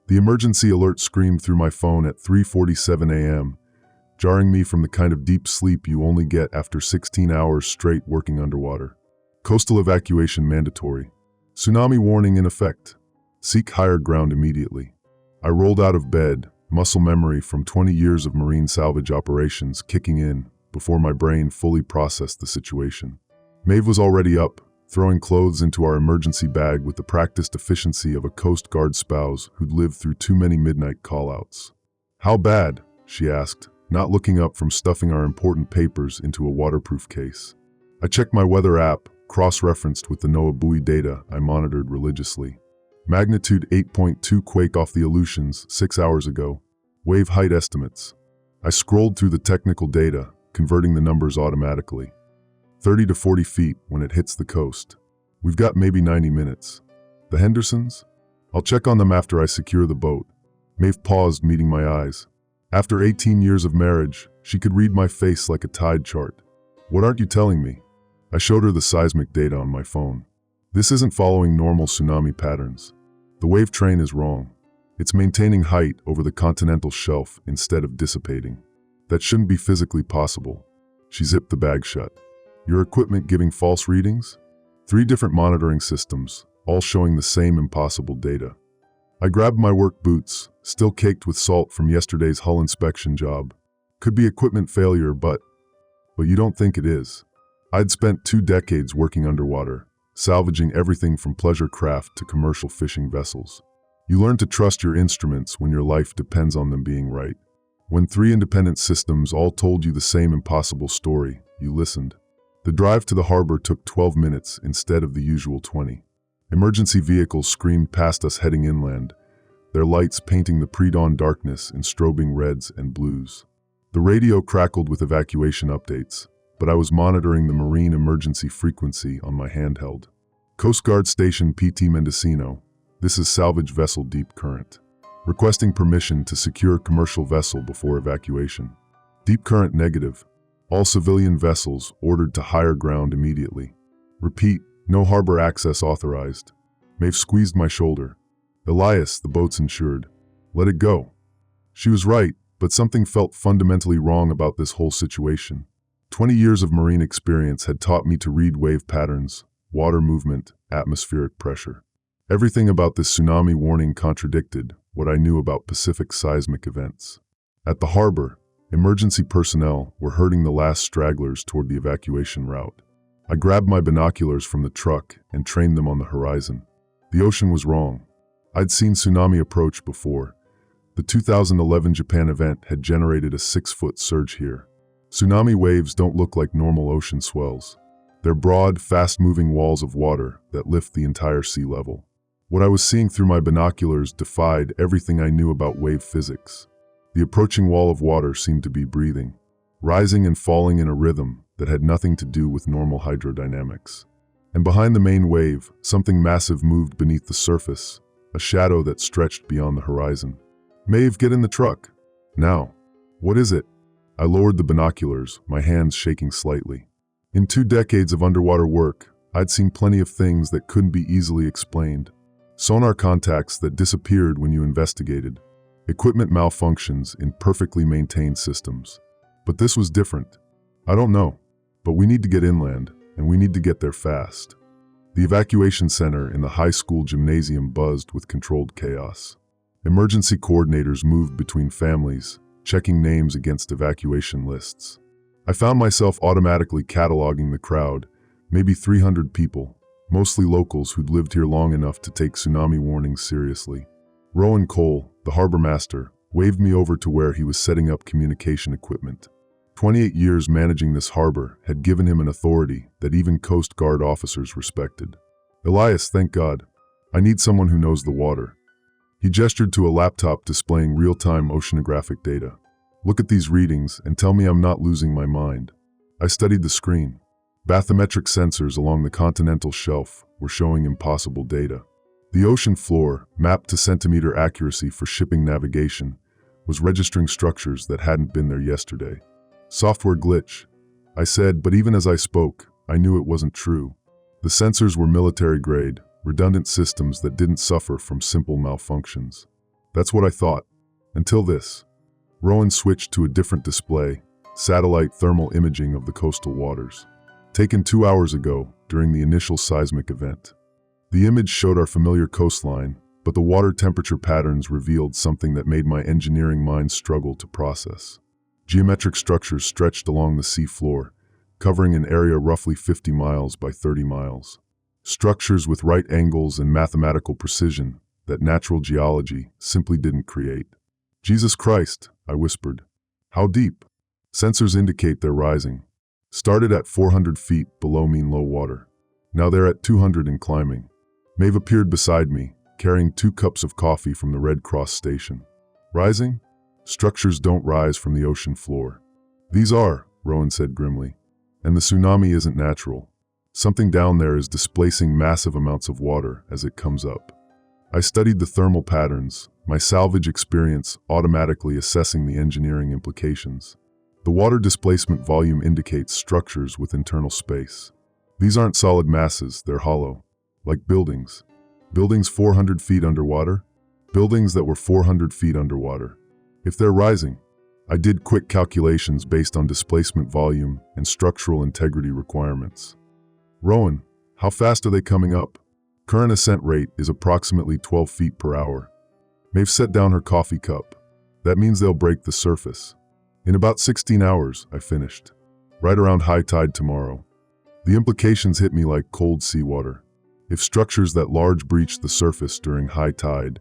The emergency alert screamed through my phone at 3:47 a.m., jarring me from the kind of deep sleep you only get after 16 hours straight working underwater. Coastal evacuation mandatory. Tsunami warning in effect. Seek higher ground immediately. I rolled out of bed, muscle memory from 20 years of marine salvage operations kicking in before my brain fully processed the situation. Maeve was already up, throwing clothes into our emergency bag with the practiced efficiency of a Coast Guard spouse who'd lived through too many midnight call-outs. "How bad?" she asked, not looking up from stuffing our important papers into a waterproof case. I checked my weather app, cross-referenced with the NOAA buoy data I monitored religiously. Magnitude 8.2 quake off the Aleutians 6 hours ago. Wave height estimates. I scrolled through the technical data, converting the numbers automatically. 30 to 40 feet when it hits the coast. We've got maybe 90 minutes. The Hendersons? I'll check on them after I secure the boat. Maeve paused, meeting my eyes. After 18 years of marriage, she could read my face like a tide chart. "What aren't you telling me?" I showed her the seismic data on my phone. "This isn't following normal tsunami patterns. The wave train is wrong. It's maintaining height over the continental shelf instead of dissipating. That shouldn't be physically possible." She zipped the bag shut. "Your equipment giving false readings?" 3 different monitoring systems, all showing the same impossible data. I grabbed my work boots, still caked with salt from yesterday's hull inspection job. Could be equipment failure, but you don't think it is. I'd spent 2 decades working underwater, salvaging everything from pleasure craft to commercial fishing vessels. You learn to trust your instruments when your life depends on them being right. When 3 independent systems all told you the same impossible story, you listened. The drive to the harbor took 12 minutes instead of the usual 20. Emergency vehicles screamed past us heading inland, their lights painting the pre-dawn darkness in strobing reds and blues. The radio crackled with evacuation updates, but I was monitoring the marine emergency frequency on my handheld. Coast Guard Station PT Mendocino. This is salvage vessel Deep Current. Requesting permission to secure commercial vessel before evacuation. Deep Current negative. All civilian vessels ordered to higher ground immediately. Repeat, no harbor access authorized. Maeve squeezed my shoulder. "Elias, the boat's insured. Let it go." She was right, but something felt fundamentally wrong about this whole situation. 20 years of marine experience had taught me to read wave patterns, water movement, atmospheric pressure. Everything about this tsunami warning contradicted what I knew about Pacific seismic events. At the harbor, emergency personnel were herding the last stragglers toward the evacuation route. I grabbed my binoculars from the truck and trained them on the horizon. The ocean was wrong. I'd seen tsunami approach before. The 2011 Japan event had generated a 6-foot surge here. Tsunami waves don't look like normal ocean swells. They're broad, fast-moving walls of water that lift the entire sea level. What I was seeing through my binoculars defied everything I knew about wave physics. The approaching wall of water seemed to be breathing, rising and falling in a rhythm that had nothing to do with normal hydrodynamics. And behind the main wave, something massive moved beneath the surface, a shadow that stretched beyond the horizon. "Maeve, get in the truck. Now." "What is it?" I lowered the binoculars, my hands shaking slightly. In 2 decades of underwater work, I'd seen plenty of things that couldn't be easily explained. Sonar contacts that disappeared when you investigated. Equipment malfunctions in perfectly maintained systems. But this was different. "I don't know, but we need to get inland, and we need to get there fast." The evacuation center in the high school gymnasium buzzed with controlled chaos. Emergency coordinators moved between families, checking names against evacuation lists. I found myself automatically cataloging the crowd, maybe 300 people, mostly locals who'd lived here long enough to take tsunami warnings seriously. Rowan Cole, the harbor master, waved me over to where he was setting up communication equipment. 28 years managing this harbor had given him an authority that even Coast Guard officers respected. "Elias, thank God. I need someone who knows the water." He gestured to a laptop displaying real-time oceanographic data. "Look at these readings and tell me I'm not losing my mind." I studied the screen. Bathymetric sensors along the continental shelf were showing impossible data. The ocean floor, mapped to centimeter accuracy for shipping navigation, was registering structures that hadn't been there yesterday. "Software glitch," I said, but even as I spoke, I knew it wasn't true. The sensors were military-grade, redundant systems that didn't suffer from simple malfunctions. That's what I thought. Until this. Rowan switched to a different display, satellite thermal imaging of the coastal waters. Taken 2 hours ago, during the initial seismic event. The image showed our familiar coastline, but the water temperature patterns revealed something that made my engineering mind struggle to process. Geometric structures stretched along the sea floor, covering an area roughly 50 miles by 30 miles. Structures with right angles and mathematical precision that natural geology simply didn't create. Jesus Christ, I whispered. How deep? Sensors indicate they're rising. Started at 400 feet below mean low water. Now they're at 200 and climbing. Maeve appeared beside me, carrying 2 cups of coffee from the Red Cross station. Rising? Structures don't rise from the ocean floor. These are, Rowan said grimly. And the tsunami isn't natural. Something down there is displacing massive amounts of water as it comes up. I studied the thermal patterns, my salvage experience automatically assessing the engineering implications. The water displacement volume indicates structures with internal space. These aren't solid masses, they're hollow. Like buildings. Buildings 400 feet underwater? Buildings that were 400 feet underwater. If they're rising, I did quick calculations based on displacement volume and structural integrity requirements. Rowan, how fast are they coming up? Current ascent rate is approximately 12 feet per hour. Maeve set down her coffee cup. That means they'll break the surface. In about 16 hours, I finished. Right around high tide tomorrow. The implications hit me like cold seawater. If structures that large breach the surface during high tide,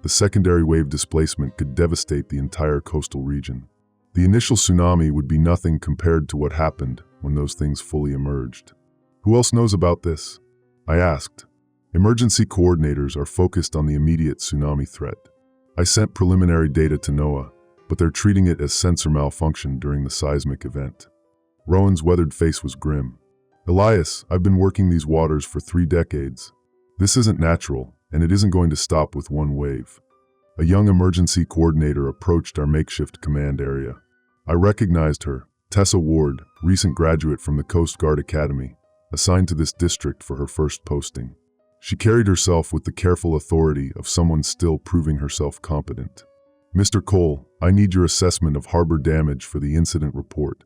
the secondary wave displacement could devastate the entire coastal region. The initial tsunami would be nothing compared to what happened when those things fully emerged. Who else knows about this? I asked. Emergency coordinators are focused on the immediate tsunami threat. I sent preliminary data to NOAA, but they're treating it as sensor malfunction during the seismic event. Rowan's weathered face was grim. Elias, I've been working these waters for 3 decades. This isn't natural, and it isn't going to stop with one wave. A young emergency coordinator approached our makeshift command area. I recognized her, Tessa Ward, recent graduate from the Coast Guard Academy, assigned to this district for her first posting. She carried herself with the careful authority of someone still proving herself competent. Mr. Cole, I need your assessment of harbor damage for the incident report.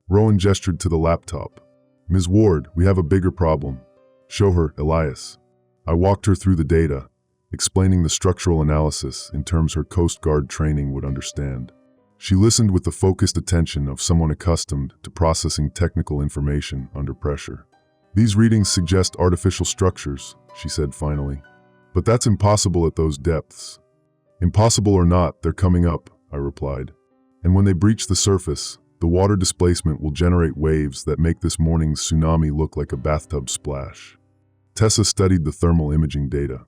Rowan gestured to the laptop. Ms. Ward, we have a bigger problem. Show her, Elias. I walked her through the data, explaining the structural analysis in terms her Coast Guard training would understand. She listened with the focused attention of someone accustomed to processing technical information under pressure. These readings suggest artificial structures, she said finally. But that's impossible at those depths. Impossible or not, they're coming up, I replied. And when they breach the surface, the water displacement will generate waves that make this morning's tsunami look like a bathtub splash. Tessa studied the thermal imaging data.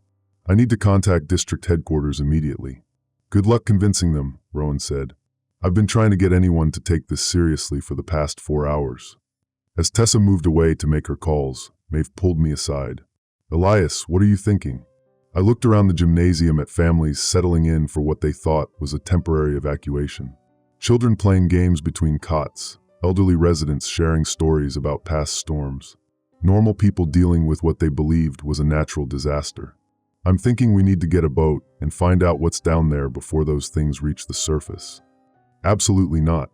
I need to contact district headquarters immediately. Good luck convincing them, Rowan said. I've been trying to get anyone to take this seriously for the past 4 hours. As Tessa moved away to make her calls, Maeve pulled me aside. Elias, what are you thinking? I looked around the gymnasium at families settling in for what they thought was a temporary evacuation. Children playing games between cots, elderly residents sharing stories about past storms, normal people dealing with what they believed was a natural disaster. I'm thinking we need to get a boat and find out what's down there before those things reach the surface. Absolutely not.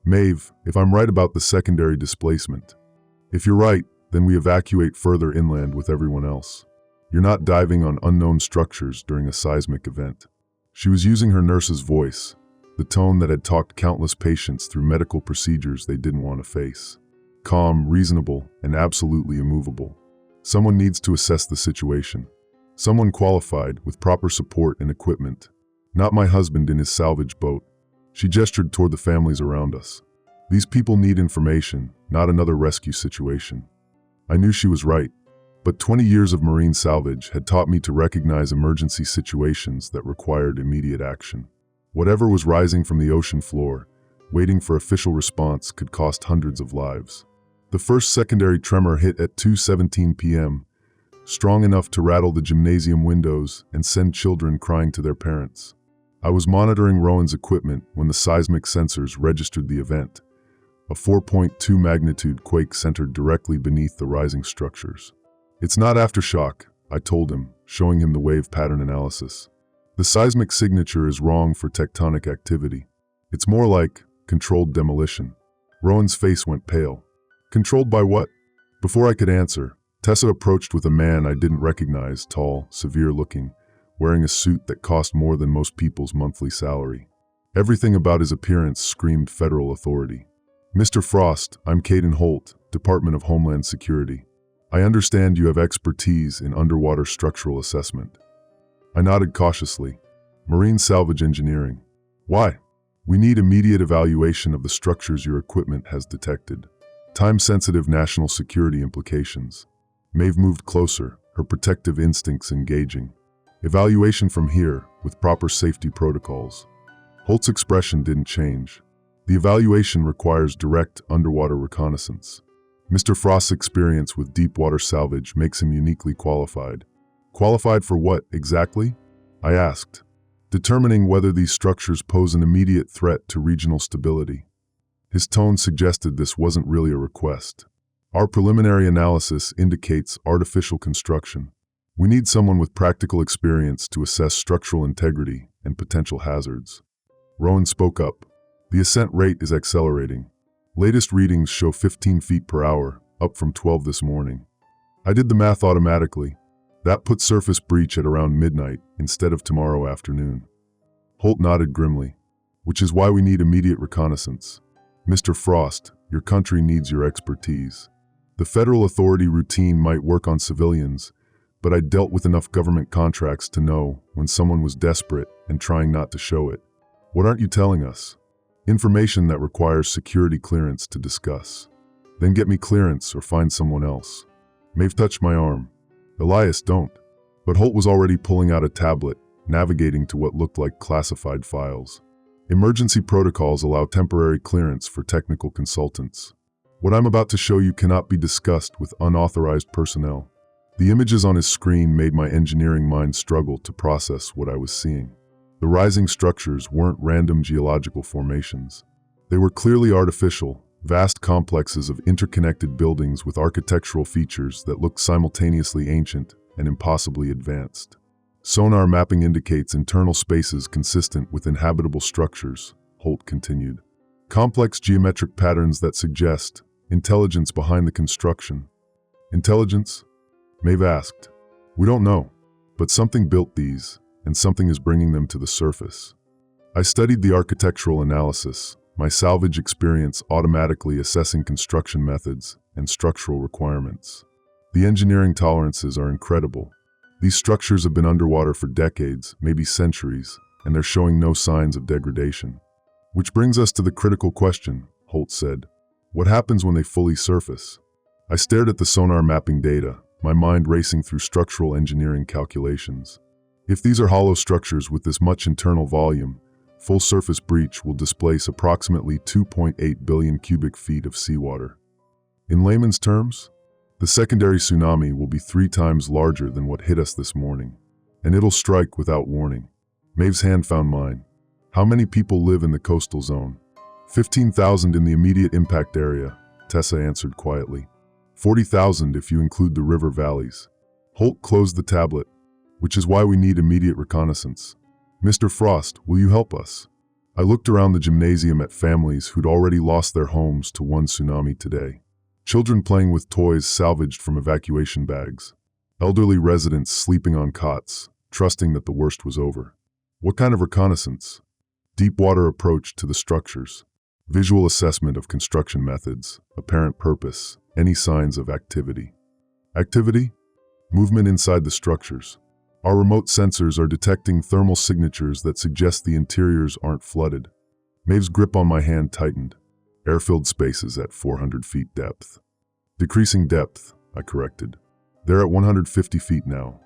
Maeve, if I'm right about the secondary displacement. If you're right, then we evacuate further inland with everyone else. You're not diving on unknown structures during a seismic event. She was using her nurse's voice, the tone that had talked countless patients through medical procedures they didn't want to face. Calm, reasonable, and absolutely immovable. Someone needs to assess the situation. Someone qualified, with proper support and equipment. Not my husband in his salvage boat. She gestured toward the families around us. These people need information, not another rescue situation. I knew she was right, but 20 years of marine salvage had taught me to recognize emergency situations that required immediate action. Whatever was rising from the ocean floor, waiting for official response could cost hundreds of lives. The first secondary tremor hit at 2:17 p.m., strong enough to rattle the gymnasium windows and send children crying to their parents. I was monitoring Rowan's equipment when the seismic sensors registered the event, a 4.2 magnitude quake centered directly beneath the rising structures. It's not aftershock, I told him, showing him the wave pattern analysis. The seismic signature is wrong for tectonic activity. It's more like controlled demolition. Rowan's face went pale. Controlled by what? Before I could answer, Tessa approached with a man I didn't recognize, tall, severe-looking, wearing a suit that cost more than most people's monthly salary. Everything about his appearance screamed federal authority. Mr. Frost, I'm Caden Holt, Department of Homeland Security. I understand you have expertise in underwater structural assessment. I nodded cautiously. Marine salvage engineering. Why? We need immediate evaluation of the structures your equipment has detected. Time-sensitive national security implications. Maeve moved closer, her protective instincts engaging. Evaluation from here, with proper safety protocols. Holt's expression didn't change. The evaluation requires direct underwater reconnaissance. Mr. Frost's experience with deep water salvage makes him uniquely qualified. Qualified for what, exactly? I asked, determining whether these structures pose an immediate threat to regional stability. His tone suggested this wasn't really a request. Our preliminary analysis indicates artificial construction. We need someone with practical experience to assess structural integrity and potential hazards. Rowan spoke up. The ascent rate is accelerating. Latest readings show 15 feet per hour, up from 12 this morning. I did the math automatically. That puts surface breach at around midnight instead of tomorrow afternoon. Holt nodded grimly. Which is why we need immediate reconnaissance. Mr. Frost, your country needs your expertise. The federal authority routine might work on civilians, but I dealt with enough government contracts to know when someone was desperate and trying not to show it. What aren't you telling us? Information that requires security clearance to discuss. Then get me clearance or find someone else. Maeve touched my arm. Elias, don't. But Holt was already pulling out a tablet, navigating to what looked like classified files. Emergency protocols allow temporary clearance for technical consultants. What I'm about to show you cannot be discussed with unauthorized personnel. The images on his screen made my engineering mind struggle to process what I was seeing. The rising structures weren't random geological formations. They were clearly artificial, vast complexes of interconnected buildings with architectural features that looked simultaneously ancient and impossibly advanced. Sonar mapping indicates internal spaces consistent with inhabitable structures, Holt continued. Complex geometric patterns that suggest intelligence behind the construction. Intelligence? Maeve asked. We don't know, but something built these, and something is bringing them to the surface. I studied the architectural analysis, my salvage experience automatically assessing construction methods and structural requirements. The engineering tolerances are incredible. These structures have been underwater for decades, maybe centuries, and they're showing no signs of degradation. Which brings us to the critical question, Holt said. What happens when they fully surface? I stared at the sonar mapping data, my mind racing through structural engineering calculations. If these are hollow structures with this much internal volume, full surface breach will displace approximately 2.8 billion cubic feet of seawater. In layman's terms, the secondary tsunami will be 3 times larger than what hit us this morning, and it'll strike without warning. Maeve's hand found mine. How many people live in the coastal zone? 15,000 in the immediate impact area, Tessa answered quietly. 40,000 if you include the river valleys. Holt closed the tablet, which is why we need immediate reconnaissance. Mr. Frost, will you help us? I looked around the gymnasium at families who'd already lost their homes to one tsunami today. Children playing with toys salvaged from evacuation bags. Elderly residents sleeping on cots, trusting that the worst was over. What kind of reconnaissance? Deep water approach to the structures. Visual assessment of construction methods, apparent purpose, any signs of activity. Activity? Movement inside the structures. Our remote sensors are detecting thermal signatures that suggest the interiors aren't flooded. Maeve's grip on my hand tightened. Air-filled spaces at 400 feet depth. Decreasing depth, I corrected. They're at 150 feet now.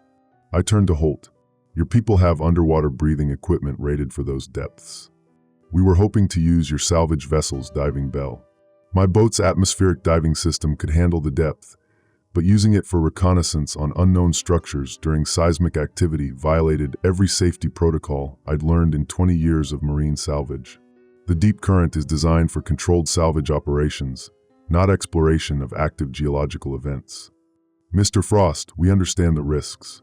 I turned to Holt. Your people have underwater breathing equipment rated for those depths. We were hoping to use your salvage vessel's diving bell. My boat's atmospheric diving system could handle the depth, but using it for reconnaissance on unknown structures during seismic activity violated every safety protocol I'd learned in 20 years of marine salvage. The deep current is designed for controlled salvage operations, not exploration of active geological events. Mr. Frost, we understand the risks.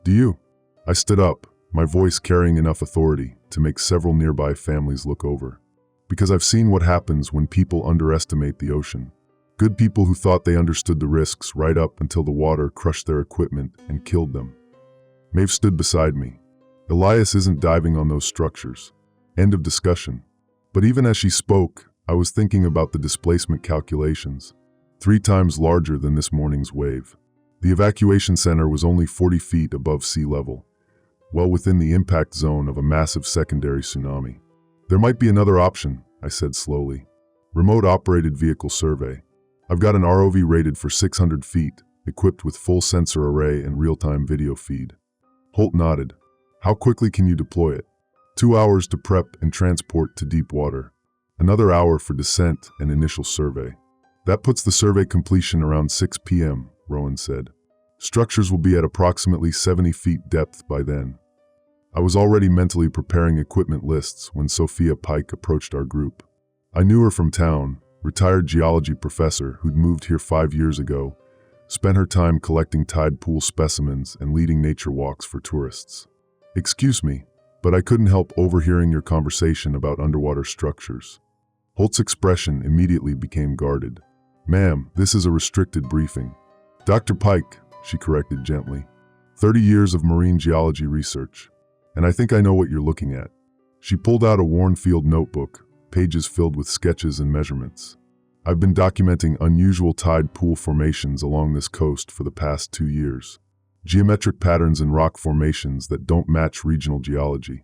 Do you? I stood up, my voice carrying enough authority to make several nearby families look over. Because I've seen what happens when people underestimate the ocean. Good people who thought they understood the risks right up until the water crushed their equipment and killed them. Maeve stood beside me. Elias isn't diving on those structures. End of discussion. But even as she spoke, I was thinking about the displacement calculations. 3 times larger than this morning's wave. The evacuation center was only 40 feet above sea level, well within the impact zone of a massive secondary tsunami. There might be another option, I said slowly. Remote operated vehicle survey. I've got an ROV rated for 600 feet, equipped with full sensor array and real-time video feed. Holt nodded. How quickly can you deploy it? 2 hours to prep and transport to deep water. Another hour for descent and initial survey. That puts the survey completion around 6 p.m., Rowan said. Structures will be at approximately 70 feet depth by then. I was already mentally preparing equipment lists when Sophia Pike approached our group. I knew her from town, retired geology professor who'd moved here 5 years ago, spent her time collecting tide pool specimens and leading nature walks for tourists. Excuse me, but I couldn't help overhearing your conversation about underwater structures. Holt's expression immediately became guarded. Ma'am, this is a restricted briefing. Dr. Pike, she corrected gently. 30 years of marine geology research. And I think I know what you're looking at. She pulled out a worn-field notebook, pages filled with sketches and measurements. I've been documenting unusual tide pool formations along this coast for the past 2 years. Geometric patterns in rock formations that don't match regional geology.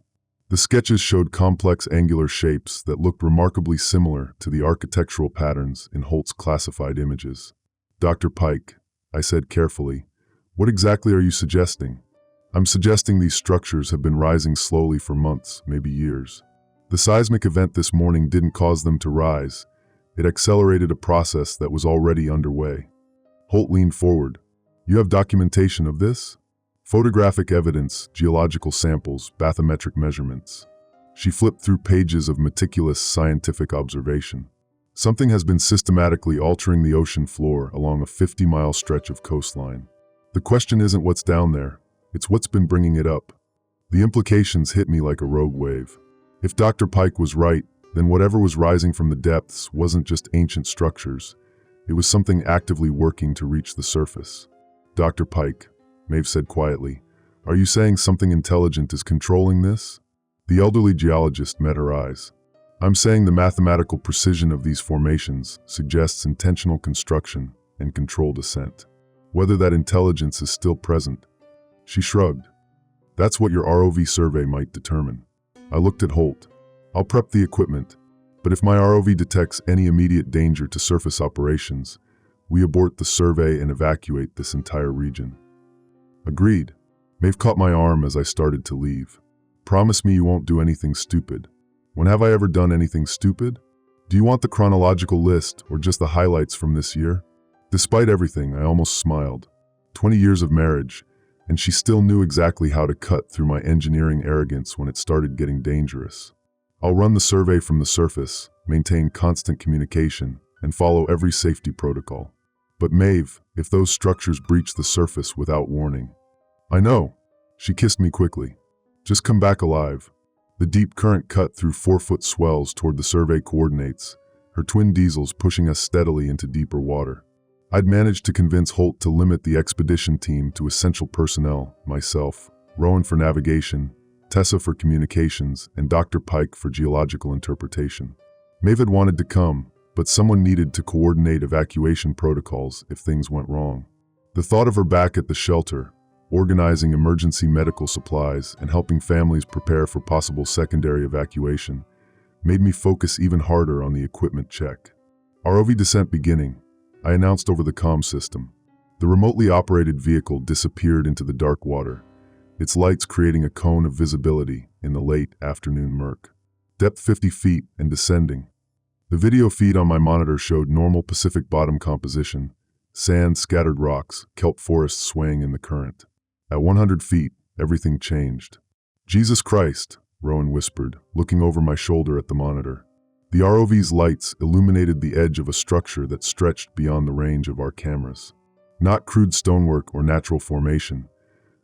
The sketches showed complex angular shapes that looked remarkably similar to the architectural patterns in Holt's classified images. Dr. Pike, I said carefully, what exactly are you suggesting? I'm suggesting these structures have been rising slowly for months, maybe years. The seismic event this morning didn't cause them to rise. It accelerated a process that was already underway. Holt leaned forward. You have documentation of this? Photographic evidence, geological samples, bathymetric measurements. She flipped through pages of meticulous scientific observation. Something has been systematically altering the ocean floor along a 50-mile stretch of coastline. The question isn't what's down there, it's what's been bringing it up. The implications hit me like a rogue wave. If Dr. Pike was right, then whatever was rising from the depths wasn't just ancient structures. It was something actively working to reach the surface. Dr. Pike, Maeve said quietly, are you saying something intelligent is controlling this? The elderly geologist met her eyes. I'm saying the mathematical precision of these formations suggests intentional construction and controlled ascent. Whether that intelligence is still present. She shrugged. That's what your ROV survey might determine. I looked at Holt. I'll prep the equipment, but if my ROV detects any immediate danger to surface operations, we abort the survey and evacuate this entire region. Agreed. Maeve caught my arm as I started to leave. Promise me you won't do anything stupid. When have I ever done anything stupid? Do you want the chronological list or just the highlights from this year? Despite everything, I almost smiled. 20 years of marriage, and she still knew exactly how to cut through my engineering arrogance when it started getting dangerous. I'll run the survey from the surface, maintain constant communication, and follow every safety protocol. But Maeve, if those structures breach the surface without warning. I know. She kissed me quickly. Just come back alive. The deep current cut through 4-foot swells toward the survey coordinates, her twin diesels pushing us steadily into deeper water. I'd managed to convince Holt to limit the expedition team to essential personnel, myself, Rowan for navigation, Tessa for communications, and Dr. Pike for geological interpretation. Maeve had wanted to come, but someone needed to coordinate evacuation protocols if things went wrong. The thought of her back at the shelter, organizing emergency medical supplies and helping families prepare for possible secondary evacuation, made me focus even harder on the equipment check. ROV descent beginning, I announced over the comm system. The remotely operated vehicle disappeared into the dark water, its lights creating a cone of visibility in the late afternoon murk. Depth 50 feet and descending. The video feed on my monitor showed normal Pacific bottom composition, sand, scattered rocks, kelp forests swaying in the current. At 100 feet, everything changed. Jesus Christ, Rowan whispered, looking over my shoulder at the monitor. The ROV's lights illuminated the edge of a structure that stretched beyond the range of our cameras. Not crude stonework or natural formation,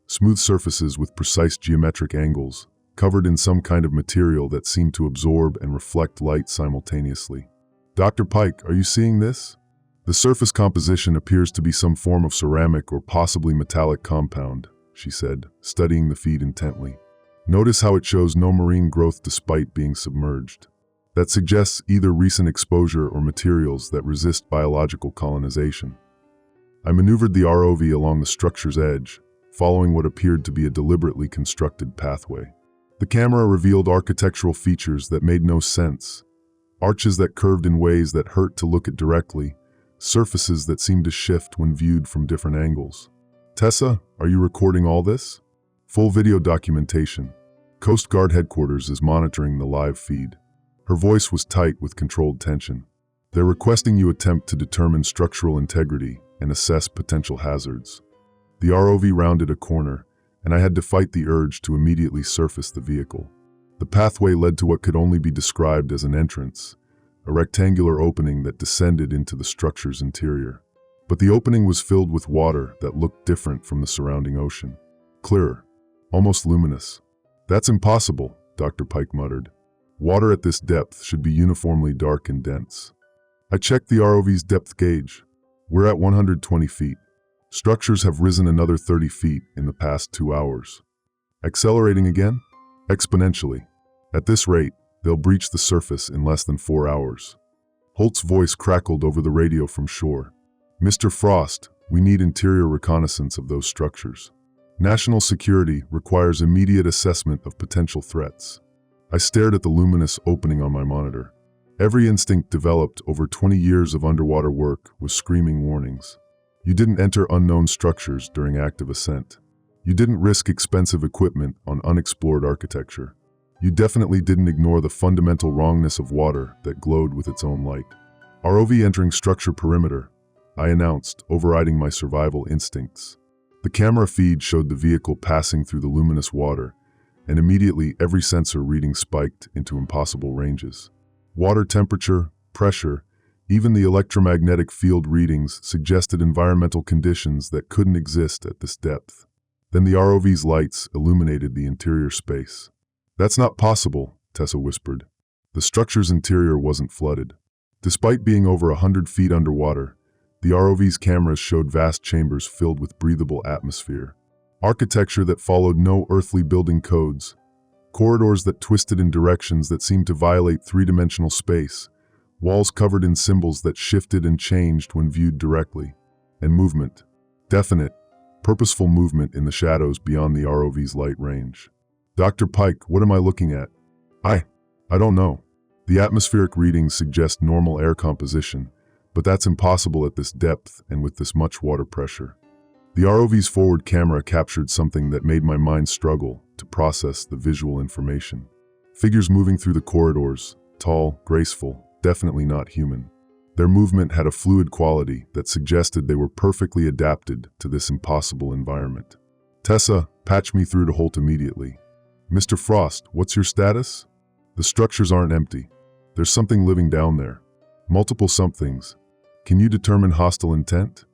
smooth surfaces with precise geometric angles, covered in some kind of material that seemed to absorb and reflect light simultaneously. Dr. Pike, are you seeing this? The surface composition appears to be some form of ceramic or possibly metallic compound, she said, studying the feed intently. Notice how it shows no marine growth despite being submerged. That suggests either recent exposure or materials that resist biological colonization. I maneuvered the ROV along the structure's edge, following what appeared to be a deliberately constructed pathway. The camera revealed architectural features that made no sense. Arches that curved in ways that hurt to look at directly, surfaces that seemed to shift when viewed from different angles. Tessa, are you recording all this? Full video documentation. Coast Guard headquarters is monitoring the live feed. Her voice was tight with controlled tension. They're requesting you attempt to determine structural integrity and assess potential hazards. The ROV rounded a corner, and I had to fight the urge to immediately surface the vehicle. The pathway led to what could only be described as an entrance, a rectangular opening that descended into the structure's interior. But the opening was filled with water that looked different from the surrounding ocean. Clearer, almost luminous. That's impossible, Dr. Pike muttered. Water at this depth should be uniformly dark and dense. I checked the ROV's depth gauge. We're at 120 feet. Structures have risen another 30 feet in the past 2 hours. Accelerating again? Exponentially. At this rate, they'll breach the surface in less than 4 hours. Holt's voice crackled over the radio from shore. Mr. Frost, we need interior reconnaissance of those structures. National security requires immediate assessment of potential threats. I stared at the luminous opening on my monitor. Every instinct developed over 20 years of underwater work was screaming warnings. You didn't enter unknown structures during active ascent. You didn't risk expensive equipment on unexplored architecture. You definitely didn't ignore the fundamental wrongness of water that glowed with its own light. ROV entering structure perimeter, I announced, overriding my survival instincts. The camera feed showed the vehicle passing through the luminous water, and immediately every sensor reading spiked into impossible ranges. Water temperature, pressure, even the electromagnetic field readings suggested environmental conditions that couldn't exist at this depth. Then the ROV's lights illuminated the interior space. That's not possible, Tessa whispered. The structure's interior wasn't flooded. Despite being over 100 feet underwater, the ROV's cameras showed vast chambers filled with breathable atmosphere. Architecture that followed no earthly building codes. Corridors that twisted in directions that seemed to violate three-dimensional space. Walls covered in symbols that shifted and changed when viewed directly. And movement. Definite, purposeful movement in the shadows beyond the ROV's light range. Dr. Pike, what am I looking at? I don't know. The atmospheric readings suggest normal air composition, but that's impossible at this depth and with this much water pressure. The ROV's forward camera captured something that made my mind struggle to process the visual information. Figures moving through the corridors, tall, graceful, definitely not human. Their movement had a fluid quality that suggested they were perfectly adapted to this impossible environment. Tessa, patch me through to Holt immediately. Mr. Frost, what's your status? The structures aren't empty. There's something living down there. Multiple somethings. Can you determine hostile intent?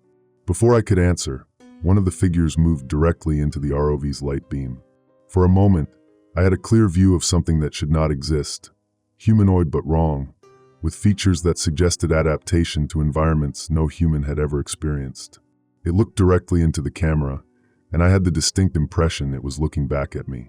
Before I could answer, one of the figures moved directly into the ROV's light beam. For a moment, I had a clear view of something that should not exist. Humanoid but wrong, with features that suggested adaptation to environments no human had ever experienced. It looked directly into the camera, and I had the distinct impression it was looking back at me.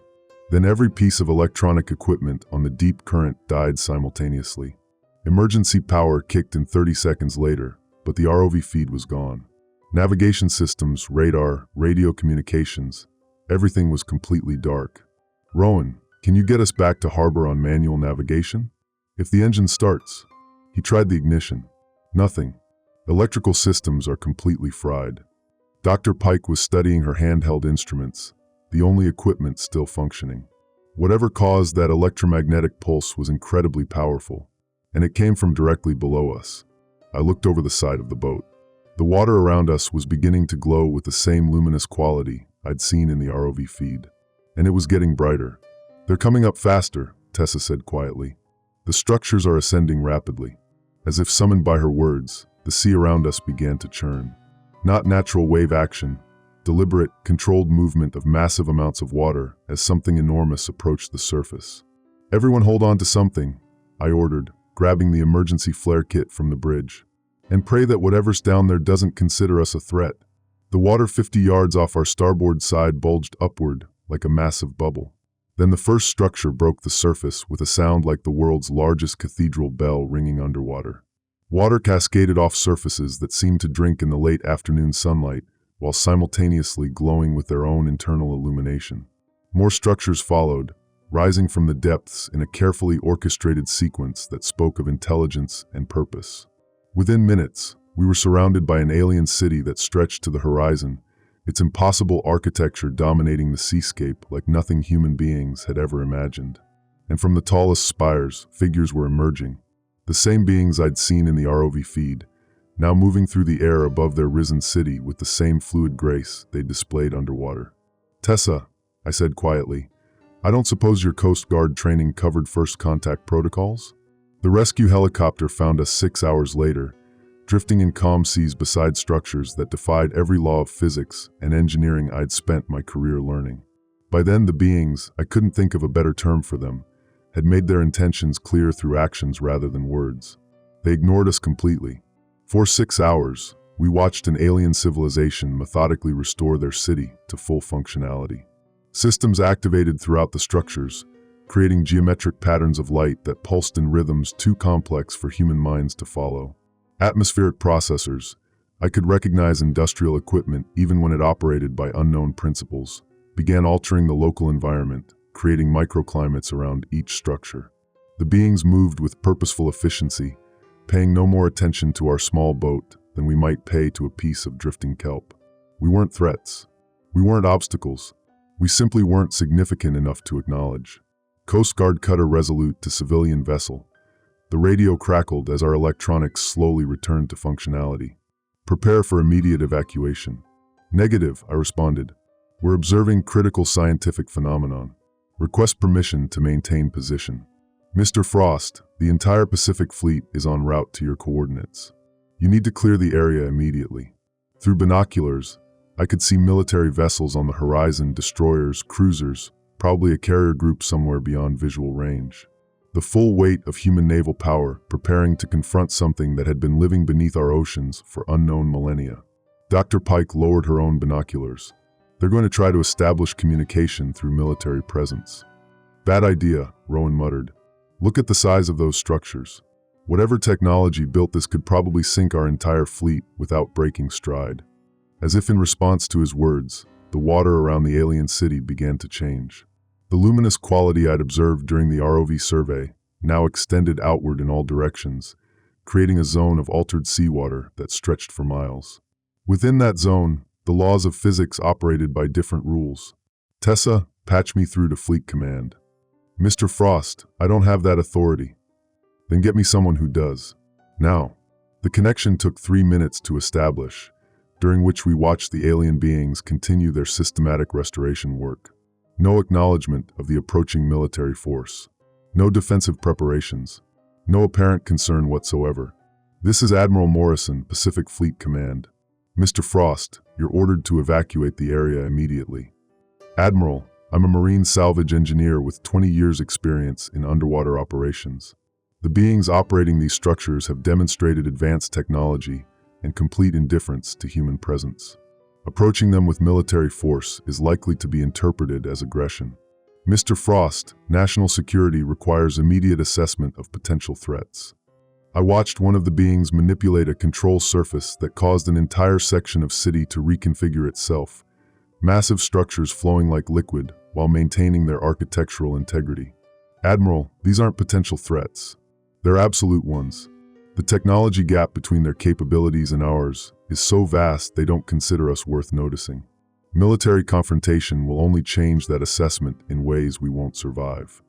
Then every piece of electronic equipment on the deep current died simultaneously. Emergency power kicked in 30 seconds later, but the ROV feed was gone. Navigation systems, radar, radio communications, everything was completely dark. Rowan, can you get us back to harbor on manual navigation? If the engine starts. He tried the ignition. Nothing. Electrical systems are completely fried. Dr. Pike was studying her handheld instruments, the only equipment still functioning. Whatever caused that electromagnetic pulse was incredibly powerful, and it came from directly below us. I looked over the side of the boat. The water around us was beginning to glow with the same luminous quality I'd seen in the ROV feed, and it was getting brighter. They're coming up faster, Tessa said quietly. The structures are ascending rapidly. As if summoned by her words, the sea around us began to churn. Not natural wave action, deliberate, controlled movement of massive amounts of water as something enormous approached the surface. "Everyone hold on to something," I ordered, grabbing the emergency flare kit from the bridge. "And pray that whatever's down there doesn't consider us a threat." The water 50 yards off our starboard side bulged upward like a massive bubble. Then the first structure broke the surface with a sound like the world's largest cathedral bell ringing underwater. Water cascaded off surfaces that seemed to drink in the late afternoon sunlight, while simultaneously glowing with their own internal illumination. More structures followed, rising from the depths in a carefully orchestrated sequence that spoke of intelligence and purpose. Within minutes, we were surrounded by an alien city that stretched to the horizon, its impossible architecture dominating the seascape like nothing human beings had ever imagined. And from the tallest spires, figures were emerging, the same beings I'd seen in the ROV feed, now moving through the air above their risen city with the same fluid grace they displayed underwater. "Tessa," I said quietly, "I don't suppose your Coast Guard training covered first contact protocols?" The rescue helicopter found us 6 hours later, drifting in calm seas beside structures that defied every law of physics and engineering I'd spent my career learning. By then, the beings, I couldn't think of a better term for them, had made their intentions clear through actions rather than words. They ignored us completely. For 6 hours, we watched an alien civilization methodically restore their city to full functionality. Systems activated throughout the structures, creating geometric patterns of light that pulsed in rhythms too complex for human minds to follow. Atmospheric processors, I could recognize industrial equipment even when it operated by unknown principles, began altering the local environment, creating microclimates around each structure. The beings moved with purposeful efficiency, paying no more attention to our small boat than we might pay to a piece of drifting kelp. We weren't threats. We weren't obstacles. We simply weren't significant enough to acknowledge. Coast Guard cutter Resolute to civilian vessel. The radio crackled as our electronics slowly returned to functionality. "Prepare for immediate evacuation." "Negative," I responded. "We're observing critical scientific phenomenon. Request permission to maintain position." "Mr. Frost, the entire Pacific Fleet is en route to your coordinates. You need to clear the area immediately." Through binoculars, I could see military vessels on the horizon, destroyers, cruisers, probably a carrier group somewhere beyond visual range. The full weight of human naval power preparing to confront something that had been living beneath our oceans for unknown millennia. Dr. Pike lowered her own binoculars. "They're going to try to establish communication through military presence." "Bad idea," Rowan muttered. "Look at the size of those structures. Whatever technology built this could probably sink our entire fleet without breaking stride." As if in response to his words, the water around the alien city began to change. The luminous quality I'd observed during the ROV survey now extended outward in all directions, creating a zone of altered seawater that stretched for miles. Within that zone, the laws of physics operated by different rules. "Tessa, patch me through to Fleet Command." "Mr. Frost, I don't have that authority." "Then get me someone who does. Now." The connection took 3 minutes to establish, during which we watched the alien beings continue their systematic restoration work. No acknowledgement of the approaching military force. No defensive preparations. No apparent concern whatsoever. "This is Admiral Morrison, Pacific Fleet Command. Mr. Frost, you're ordered to evacuate the area immediately." "Admiral, I'm a marine salvage engineer with 20 years' experience in underwater operations. The beings operating these structures have demonstrated advanced technology and complete indifference to human presence. Approaching them with military force is likely to be interpreted as aggression. Mr. Frost, national security requires immediate assessment of potential threats." I watched one of the beings manipulate a control surface that caused an entire section of city to reconfigure itself, massive structures flowing like liquid while maintaining their architectural integrity. "Admiral, these aren't potential threats. They're absolute ones. The technology gap between their capabilities and ours is so vast they don't consider us worth noticing. Military confrontation will only change that assessment in ways we won't survive.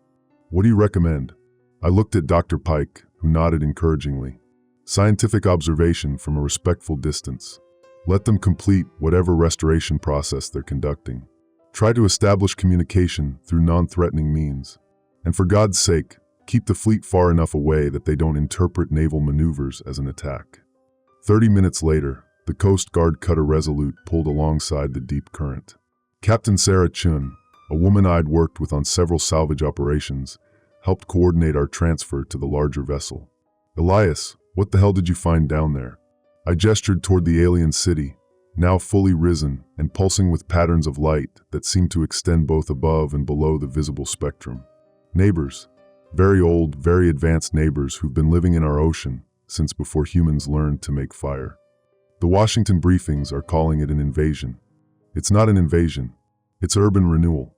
What do you recommend?" I looked at Dr. Pike, who nodded encouragingly. "Scientific observation from a respectful distance. Let them complete whatever restoration process they're conducting. Try to establish communication through non-threatening means. And for God's sake, keep the fleet far enough away that they don't interpret naval maneuvers as an attack." 30 minutes later, The Coast Guard cutter Resolute pulled alongside the deep current. Captain Sarah Chun, a woman I'd worked with on several salvage operations, helped coordinate our transfer to the larger vessel. Elias, what the hell did you find down there? I gestured toward the alien city, now fully risen and pulsing with patterns of light that seemed to extend both above and below the visible spectrum. Neighbors. Very old, very advanced neighbors who've been living in our ocean since before humans learned to make fire. The Washington briefings are calling it an invasion. It's not an invasion, it's urban renewal.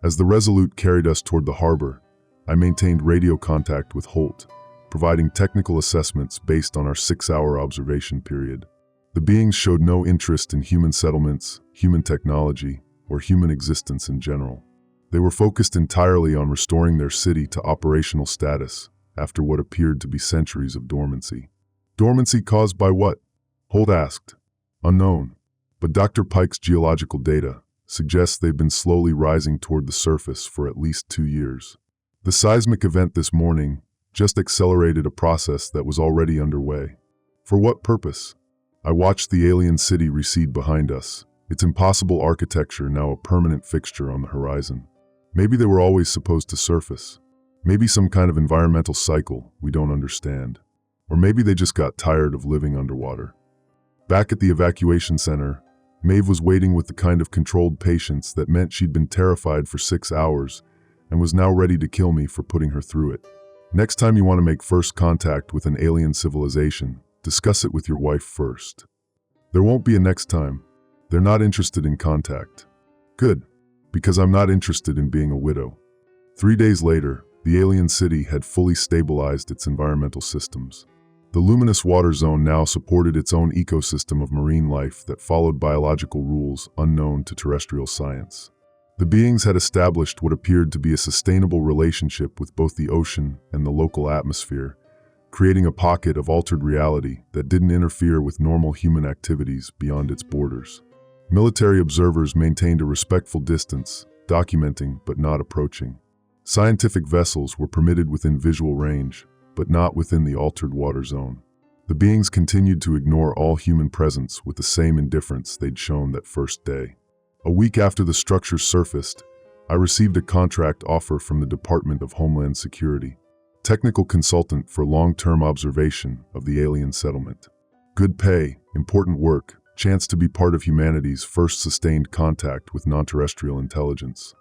As the Resolute carried us toward the harbor, I maintained radio contact with Holt, providing technical assessments based on our 6-hour observation period. The beings showed no interest in human settlements, human technology, or human existence in general. They were focused entirely on restoring their city to operational status after what appeared to be centuries of dormancy. Dormancy caused by what? Holt asked. Unknown. But Dr. Pike's geological data suggests they've been slowly rising toward the surface for at least 2 years. The seismic event this morning just accelerated a process that was already underway. For what purpose? I watched the alien city recede behind us, its impossible architecture now a permanent fixture on the horizon. Maybe they were always supposed to surface. Maybe some kind of environmental cycle we don't understand. Or maybe they just got tired of living underwater. Back at the evacuation center, Maeve was waiting with the kind of controlled patience that meant she'd been terrified for 6 hours and was now ready to kill me for putting her through it. Next time you want to make first contact with an alien civilization, discuss it with your wife first. There won't be a next time. They're not interested in contact. Good, because I'm not interested in being a widow. 3 days later, the alien city had fully stabilized its environmental systems. The luminous water zone now supported its own ecosystem of marine life that followed biological rules unknown to terrestrial science. The beings had established what appeared to be a sustainable relationship with both the ocean and the local atmosphere, creating a pocket of altered reality that didn't interfere with normal human activities beyond its borders. Military observers maintained a respectful distance, documenting but not approaching. Scientific vessels were permitted within visual range, but not within the altered water zone. The beings continued to ignore all human presence with the same indifference they'd shown that first day. A week after the structure surfaced, I received a contract offer from the Department of Homeland Security, technical consultant for long-term observation of the alien settlement. Good pay, important work, chance to be part of humanity's first sustained contact with non-terrestrial intelligence.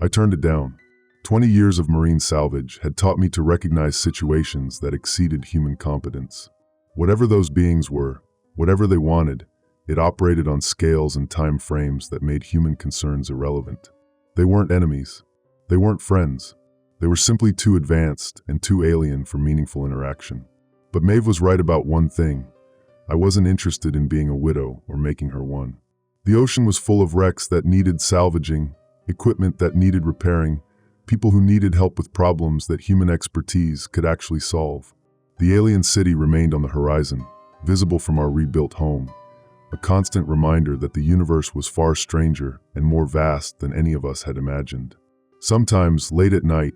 I turned it down. 20 years of marine salvage had taught me to recognize situations that exceeded human competence. Whatever those beings were, whatever they wanted, it operated on scales and time frames that made human concerns irrelevant. They weren't enemies. They weren't friends. They were simply too advanced and too alien for meaningful interaction. But Maeve was right about one thing. I wasn't interested in being a widow or making her one. The ocean was full of wrecks that needed salvaging, equipment that needed repairing, people who needed help with problems that human expertise could actually solve. The alien city remained on the horizon, visible from our rebuilt home, a constant reminder that the universe was far stranger and more vast than any of us had imagined. Sometimes, late at night,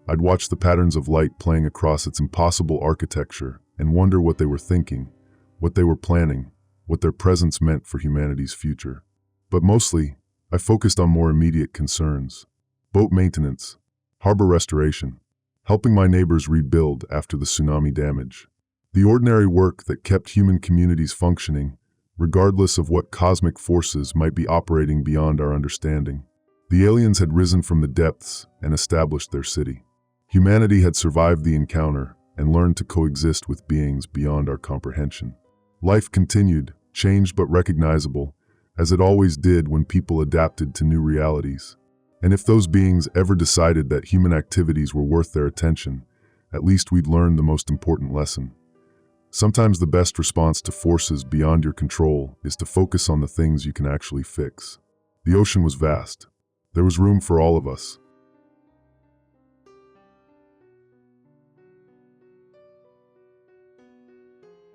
I'd watch the patterns of light playing across its impossible architecture and wonder what they were thinking, what they were planning, what their presence meant for humanity's future. But mostly, I focused on more immediate concerns: boat maintenance, harbor restoration, helping my neighbors rebuild after the tsunami damage. The ordinary work that kept human communities functioning, regardless of what cosmic forces might be operating beyond our understanding. The aliens had risen from the depths and established their city. Humanity had survived the encounter and learned to coexist with beings beyond our comprehension. Life continued, changed but recognizable, as it always did when people adapted to new realities. And if those beings ever decided that human activities were worth their attention, at least we'd learned the most important lesson. Sometimes the best response to forces beyond your control is to focus on the things you can actually fix. The ocean was vast. There was room for all of us.